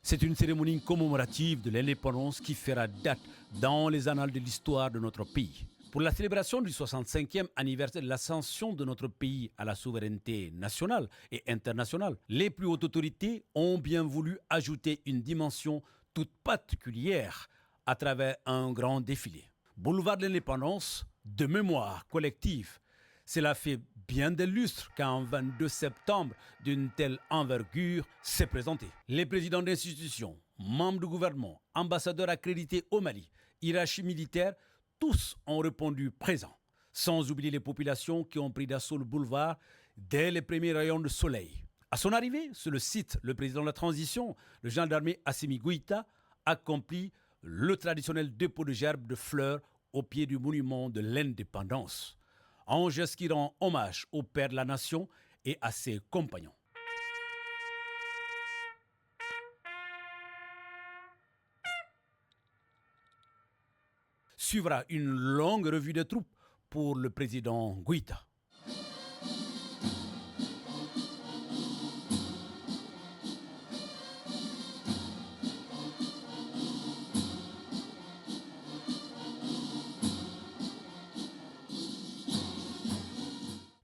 C'est une cérémonie commémorative de l'indépendance qui fera date dans les annales de l'histoire de notre pays. Pour la célébration du 65e anniversaire de l'ascension de notre pays à la souveraineté nationale et internationale, les plus hautes autorités ont bien voulu ajouter une dimension toute particulière à travers un grand défilé. Boulevard de l'Indépendance, de mémoire collective. Cela fait bien des lustres qu'un 22 septembre d'une telle envergure s'est présenté. Les présidents d'institutions, membres du gouvernement, ambassadeurs accrédités au Mali, hiérarchie militaire, tous ont répondu présents. Sans oublier les populations qui ont pris d'assaut le boulevard dès les premiers rayons de soleil. À son arrivée sur le site, le président de la transition, le général d'armée Assimi Goïta, accomplit le traditionnel dépôt de gerbes de fleurs au pied du monument de l'indépendance, en geste qui rend hommage au père de la nation et à ses compagnons. Suivra une longue revue de troupes pour le président Goïta.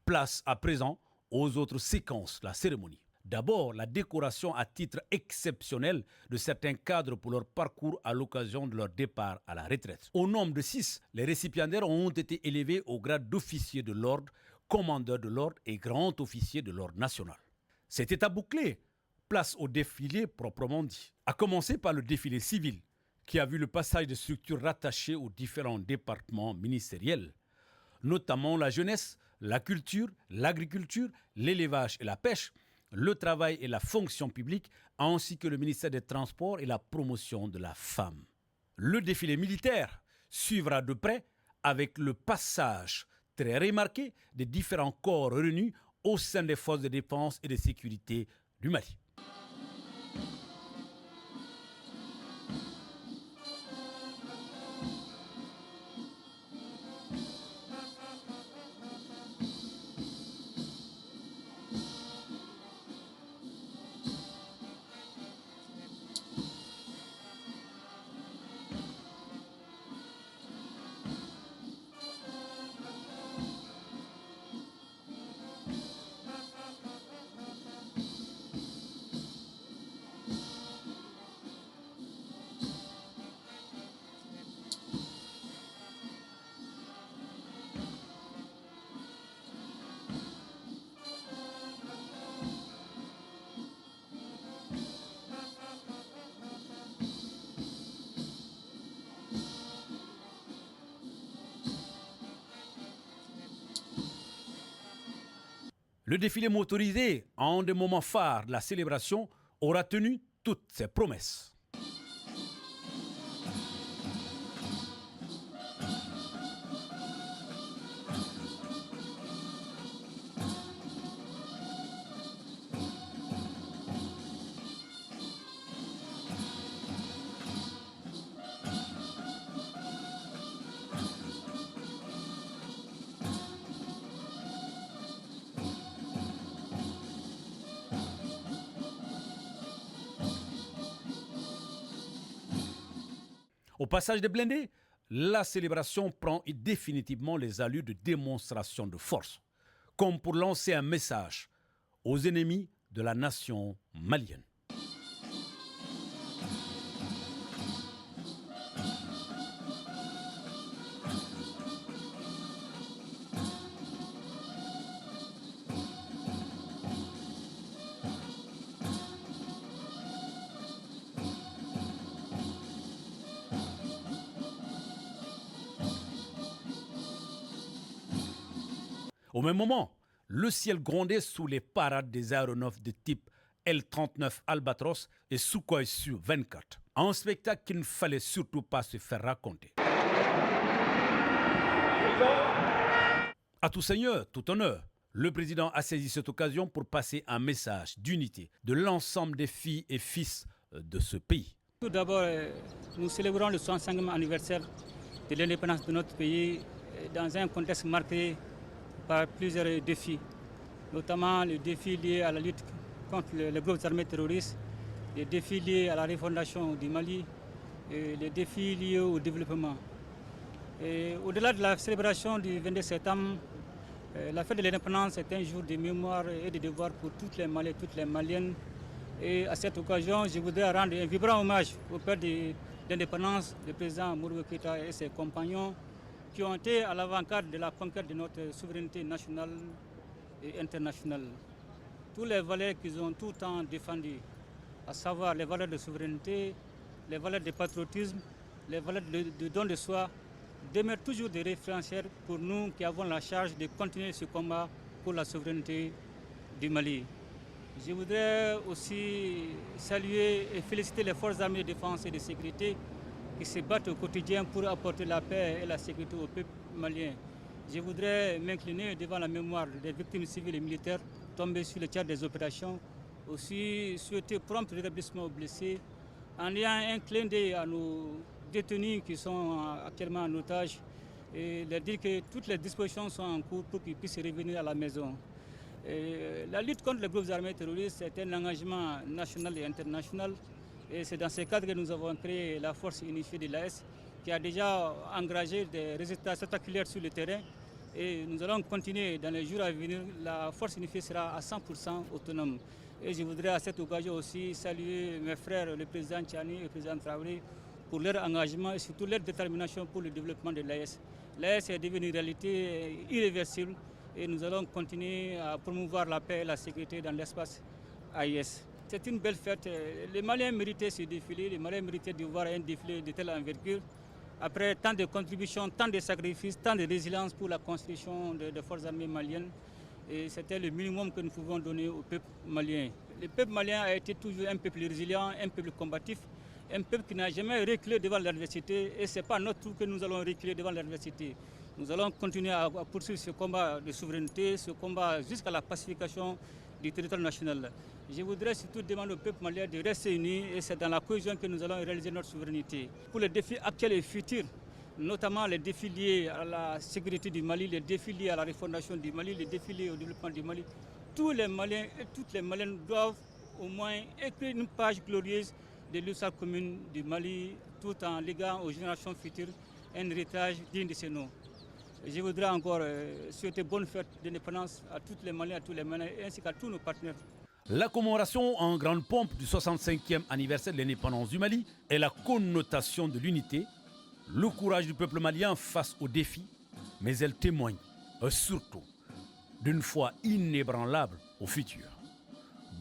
Place à présent aux autres séquences de la cérémonie. D'abord, la décoration à titre exceptionnel de certains cadres pour leur parcours à l'occasion de leur départ à la retraite. Au nombre de 6, les récipiendaires ont été élevés au grade d'officier de l'ordre, commandeur de l'ordre et grand officier de l'ordre national. Cette étape bouclée, place au défilé proprement dit. À commencer par le défilé civil, qui a vu le passage de structures rattachées aux différents départements ministériels, notamment la jeunesse, la culture, l'agriculture, l'élevage et la pêche, le travail et la fonction publique, ainsi que le ministère des Transports et la promotion de la femme. Le défilé militaire suivra de près avec le passage très remarqué des différents corps réunis au sein des forces de défense et de sécurité du Mali. Le défilé motorisé, en des moments phares de la célébration, aura tenu toutes ses promesses. Au passage des blindés, la célébration prend définitivement les allures de démonstration de force, comme pour lancer un message aux ennemis de la nation malienne. Au même moment, le ciel grondait sous les parades des aéronefs de type L-39 Albatros et Sukhoi Su-24. Un spectacle qu'il ne fallait surtout pas se faire raconter. À tout seigneur, tout honneur, le président a saisi cette occasion pour passer un message d'unité de l'ensemble des filles et fils de ce pays. Tout d'abord, nous célébrons le 65e anniversaire de l'indépendance de notre pays dans un contexte marqué par plusieurs défis, notamment le défi lié à la lutte contre les groupes armés terroristes les défis liés à la refondation du Mali et les défis liés au développement. Et au-delà de la célébration du 22 septembre, la fête de l'indépendance est un jour de mémoire et de devoir pour toutes les Maliens, toutes les Maliennes. Et à cette occasion, je voudrais rendre un vibrant hommage au père de l'indépendance, le président Modibo Keïta et ses compagnons, qui ont été à l'avant-garde de la conquête de notre souveraineté nationale et internationale. Tous les valeurs qu'ils ont tout le temps défendues, à savoir les valeurs de souveraineté, les valeurs de patriotisme, les valeurs de don de soi, demeurent toujours des référentiels pour nous qui avons la charge de continuer ce combat pour la souveraineté du Mali. Je voudrais aussi saluer et féliciter les forces armées de défense et de sécurité qui se battent au quotidien pour apporter la paix et la sécurité au peuple malien. Je voudrais m'incliner devant la mémoire des victimes civiles et militaires tombées sur le théâtre des opérations. Aussi souhaiter prompt rétablissement aux blessés en ayant un clin d'œil à nos détenus qui sont actuellement en otage et leur dire que toutes les dispositions sont en cours pour qu'ils puissent revenir à la maison. La lutte contre les groupes armés terroristes est un engagement national et international. Et c'est dans ce cadre que nous avons créé la force unifiée de l'AS qui a déjà engagé des résultats spectaculaires sur le terrain. Et nous allons continuer dans les jours à venir. La force unifiée sera à 100% autonome. Et je voudrais à cette occasion aussi saluer mes frères, le président Tchani et le président Traoré, pour leur engagement et surtout leur détermination pour le développement de l'AS. L'AS est devenue une réalité irréversible et nous allons continuer à promouvoir la paix et la sécurité dans l'espace AIS. C'est une belle fête. Les Maliens méritaient ce défilé, les Maliens méritaient de voir un défilé de telle envergure. Après tant de contributions, tant de sacrifices, tant de résilience pour la construction des forces armées maliennes, et c'était le minimum que nous pouvons donner au peuple malien. Le peuple malien a été toujours un peuple résilient, un peuple combatif, un peuple qui n'a jamais reculé devant l'adversité, et ce n'est pas notre tour que nous allons reculer devant l'adversité. Nous allons continuer à poursuivre ce combat de souveraineté, ce combat jusqu'à la pacification du territoire national. Je voudrais surtout demander au peuple malien de rester unis et c'est dans la cohésion que nous allons réaliser notre souveraineté. Pour les défis actuels et futurs, notamment les défis liés à la sécurité du Mali, les défis liés à la refondation du Mali, les défis liés au développement du Mali, tous les Maliens et toutes les Maliennes doivent au moins écrire une page glorieuse de l'histoire commune du Mali tout en léguant aux générations futures un héritage digne de ce nom. Je voudrais encore souhaiter bonne fête d'indépendance à toutes les Maliens, à tous les Maliens ainsi qu'à tous nos partenaires. La commémoration en grande pompe du 65e anniversaire de l'indépendance du Mali est la connotation de l'unité, le courage du peuple malien face aux défis, mais elle témoigne surtout d'une foi inébranlable au futur.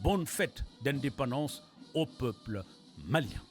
Bonne fête d'indépendance au peuple malien.